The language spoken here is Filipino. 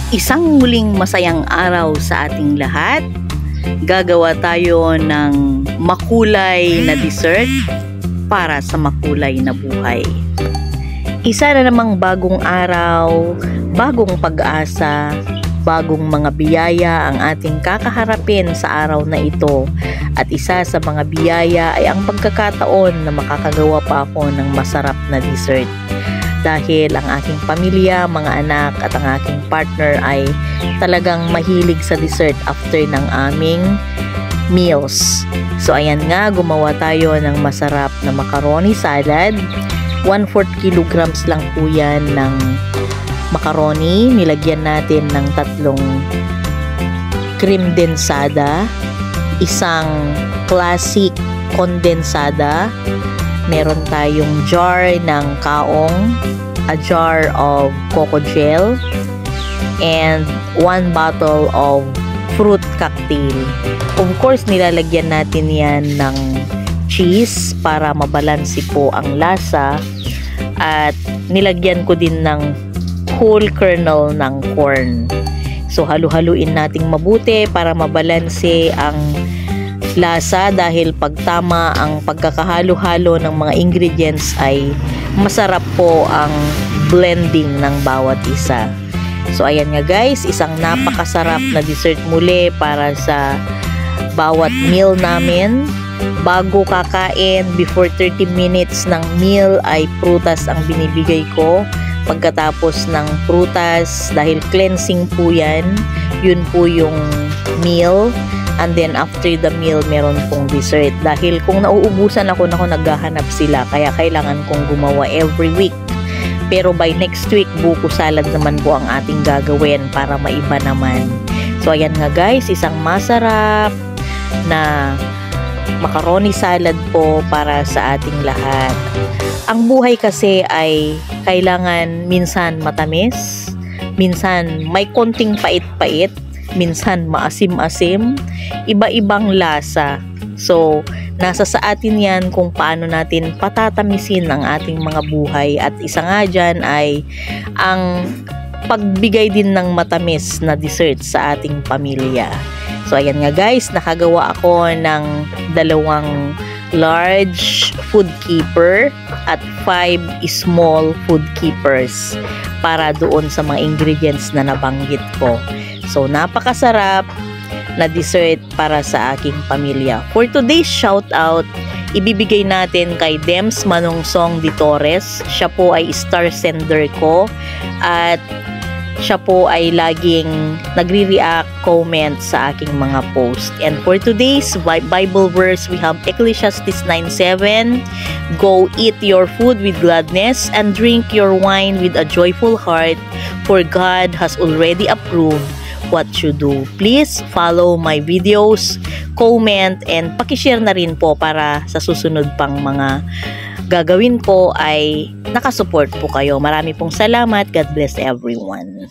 Isang muling masayang araw sa ating lahat. Gagawa tayo ng makulay na dessert para sa makulay na buhay. Isa na namang bagong araw, bagong pag-asa, bagong mga biyaya ang ating kakaharapin sa araw na ito. At isa sa mga biyaya ay ang pagkakataon na makakagawa pa ako ng masarap na dessert. Dahil ang aking pamilya, mga anak at ang aking partner ay talagang mahilig sa dessert after ng aming meals. So ayan nga, gumawa tayo ng masarap na macaroni salad. 1/4 kilograms lang po yan ng macaroni. Nilagyan natin ng 3 cream densada, isang classic kondensada, meron tayong jar ng kaong, a jar of coco gel, and 1 bottle of fruit cocktail. Of course, nilalagyan natin yan ng cheese para mabalansi po ang lasa, at nilagyan ko din ng whole kernel ng corn. So halu-haluin nating mabuti para mabalansi ang lasa, dahil pag tama ang pagkakahalo-halo ng mga ingredients ay masarap po ang blending ng bawat isa. So ayan nga guys, isang napakasarap na dessert muli para sa bawat meal namin. Bago kakain, before 30 minutes ng meal ay prutas ang binibigay ko. Pagkatapos ng prutas, dahil cleansing po yan, yun po yung meal. And then after the meal, meron pong dessert. Dahil kung nauubusan ako, naghahanap sila. Kaya kailangan kong gumawa every week. Pero by next week, buko salad naman po ang ating gagawin para maiba naman. So ayan nga guys, isang masarap na macaroni salad po para sa ating lahat. Ang buhay kasi ay kailangan minsan matamis, minsan may konting pait-pait, minsan maasim-asim, iba-ibang lasa. So, nasa sa atin yan kung paano natin patatamisin ang ating mga buhay. At isa nga dyan ay ang pagbigay din ng matamis na dessert sa ating pamilya. So, ayan nga guys, nakagawa ako ng 2 large food keeper at 5 small food keepers para doon sa mga ingredients na nabanggit ko. So, napakasarap na dessert para sa aking pamilya. For today's shoutout, ibibigay natin kay Dems Manungsong de Torres. Siya po ay star sender ko at siya po ay laging nagre-react, comment sa aking mga post. And for today's Bible verse, we have Ecclesiastes 9:7. Go eat your food with gladness and drink your wine with a joyful heart, for God has already approved what you do. Please follow my videos, comment, and pakishare na rin po para sa susunod pang mga gagawin ko ay nakasupport po kayo. Marami pong salamat. God bless everyone.